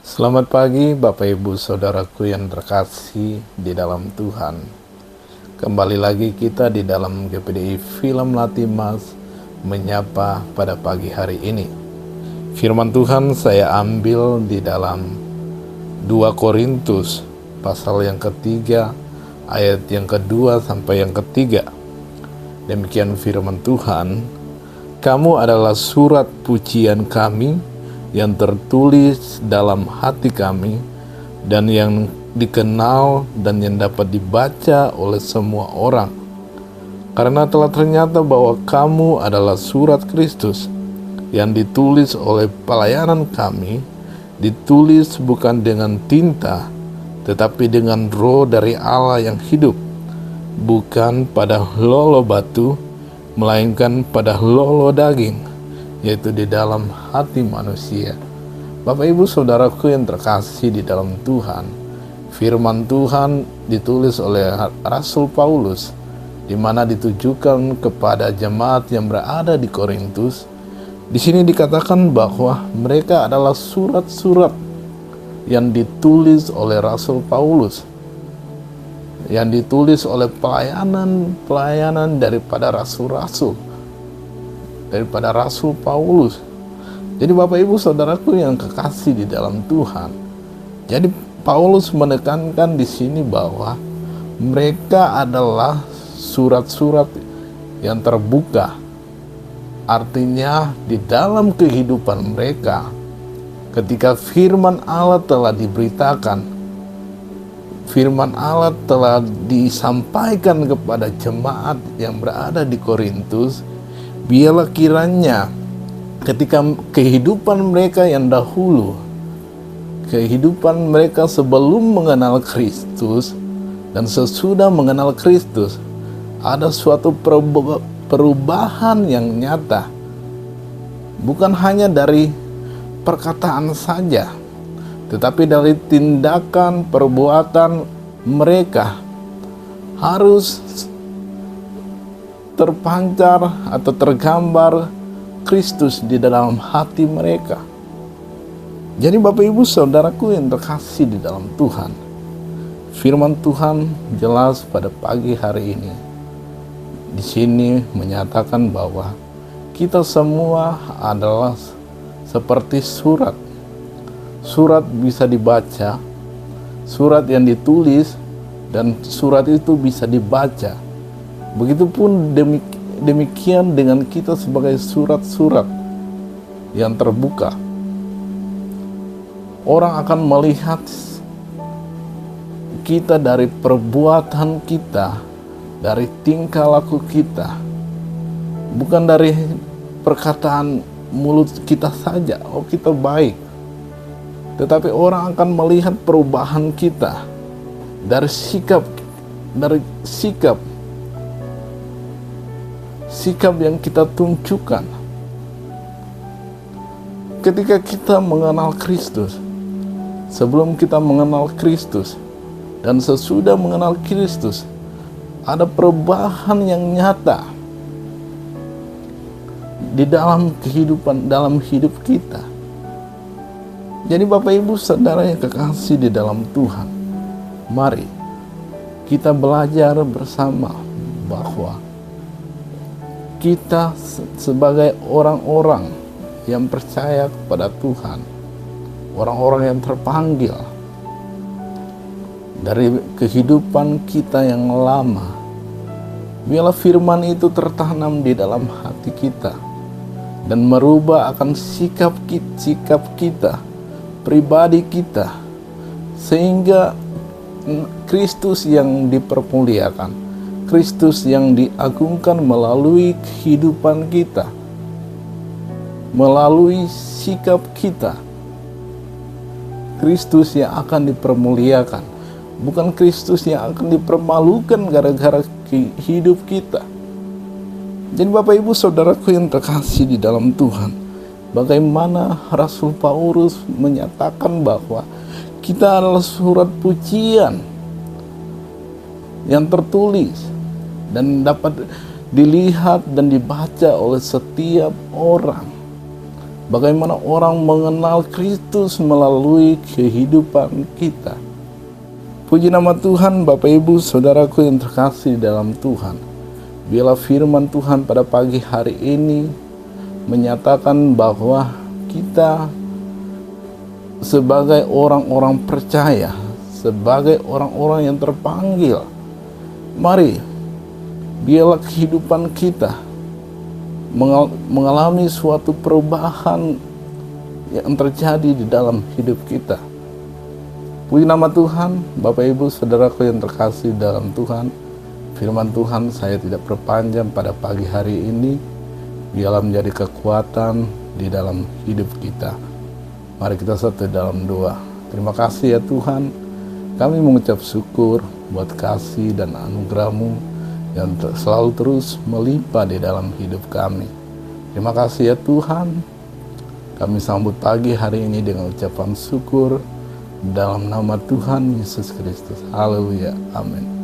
Selamat pagi Bapak Ibu Saudaraku yang terkasih di dalam Tuhan. Kembali lagi kita di dalam GPDI Film Latimas menyapa pada pagi hari ini. Firman Tuhan saya ambil di dalam 2 Korintus pasal yang ketiga ayat yang kedua sampai yang ketiga. Demikian firman Tuhan, kamu adalah surat pujian kami yang tertulis dalam hati kami dan yang dikenal dan yang dapat dibaca oleh semua orang. Karena telah ternyata bahwa kamu adalah surat Kristus yang ditulis oleh pelayanan kami, ditulis bukan dengan tinta, tetapi dengan roh dari Allah yang hidup, bukan pada lolo batu, melainkan pada lolo daging, yaitu di dalam hati manusia. Bapak Ibu Saudaraku yang terkasih di dalam Tuhan, firman Tuhan ditulis oleh Rasul Paulus, di mana ditujukan kepada jemaat yang berada di Korintus. Di sini dikatakan bahwa mereka adalah surat-surat yang ditulis oleh Rasul Paulus, yang ditulis oleh pelayanan daripada rasul-rasul, daripada Rasul Paulus. Jadi Bapak Ibu Saudaraku yang kekasih di dalam Tuhan, jadi Paulus menekankan di sini bahwa mereka adalah surat-surat yang terbuka. Artinya di dalam kehidupan mereka, ketika firman Allah telah diberitakan, firman Allah telah disampaikan kepada jemaat yang berada di Korintus, biarlah kiranya ketika kehidupan mereka yang dahulu, kehidupan mereka sebelum mengenal Kristus dan sesudah mengenal Kristus, ada suatu perubahan yang nyata. Bukan hanya dari perkataan saja, tetapi dari tindakan perbuatan mereka harus terpancar atau tergambar Kristus di dalam hati mereka. Jadi Bapak Ibu Saudaraku yang terkasih di dalam Tuhan, firman Tuhan jelas pada pagi hari ini di sini menyatakan bahwa kita semua adalah seperti surat. Surat bisa dibaca, surat yang ditulis, dan surat itu bisa dibaca. Begitupun demikian dengan kita sebagai surat-surat yang terbuka. Orang akan melihat kita dari perbuatan kita, dari tingkah laku kita, bukan dari perkataan mulut kita saja, oh kita baik. Tetapi orang akan melihat perubahan kita dari sikap yang kita tunjukkan. Ketika kita mengenal Kristus, sebelum kita mengenal Kristus dan sesudah mengenal Kristus, ada perubahan yang nyata di dalam hidup kita. Jadi Bapak Ibu Saudara yang kekasih di dalam Tuhan, mari kita belajar bersama bahwa kita sebagai orang-orang yang percaya kepada Tuhan, orang-orang yang terpanggil dari kehidupan kita yang lama, biarlah firman itu tertanam di dalam hati kita dan merubah akan sikap kita, pribadi kita, sehingga Kristus yang dipermuliakan, Kristus yang diagungkan melalui kehidupan kita, melalui sikap kita. Kristus yang akan dipermuliakan, bukan Kristus yang akan dipermalukan gara-gara hidup kita. Jadi Bapak Ibu Saudaraku yang terkasih di dalam Tuhan, bagaimana Rasul Paulus menyatakan bahwa kita adalah surat pujian yang tertulis dan dapat dilihat dan dibaca oleh setiap orang. Bagaimana orang mengenal Kristus melalui kehidupan kita. Puji nama Tuhan, Bapak Ibu Saudaraku yang terkasih dalam Tuhan. Biarlah firman Tuhan pada pagi hari ini menyatakan bahwa kita sebagai orang-orang percaya, sebagai orang-orang yang terpanggil, mari biarlah kehidupan kita mengalami suatu perubahan yang terjadi di dalam hidup kita. Puji nama Tuhan, Bapak Ibu Saudaraku yang terkasih dalam Tuhan. Firman Tuhan saya tidak perpanjang pada pagi hari ini, biarlah menjadi kekuatan di dalam hidup kita. Mari kita satu dalam doa. Terima kasih ya Tuhan, kami mengucap syukur buat kasih dan anugerah-Mu yang selalu terus melimpah di dalam hidup kami. Terima kasih ya Tuhan, kami sambut pagi hari ini dengan ucapan syukur dalam nama Tuhan Yesus Kristus. Haleluya, amin.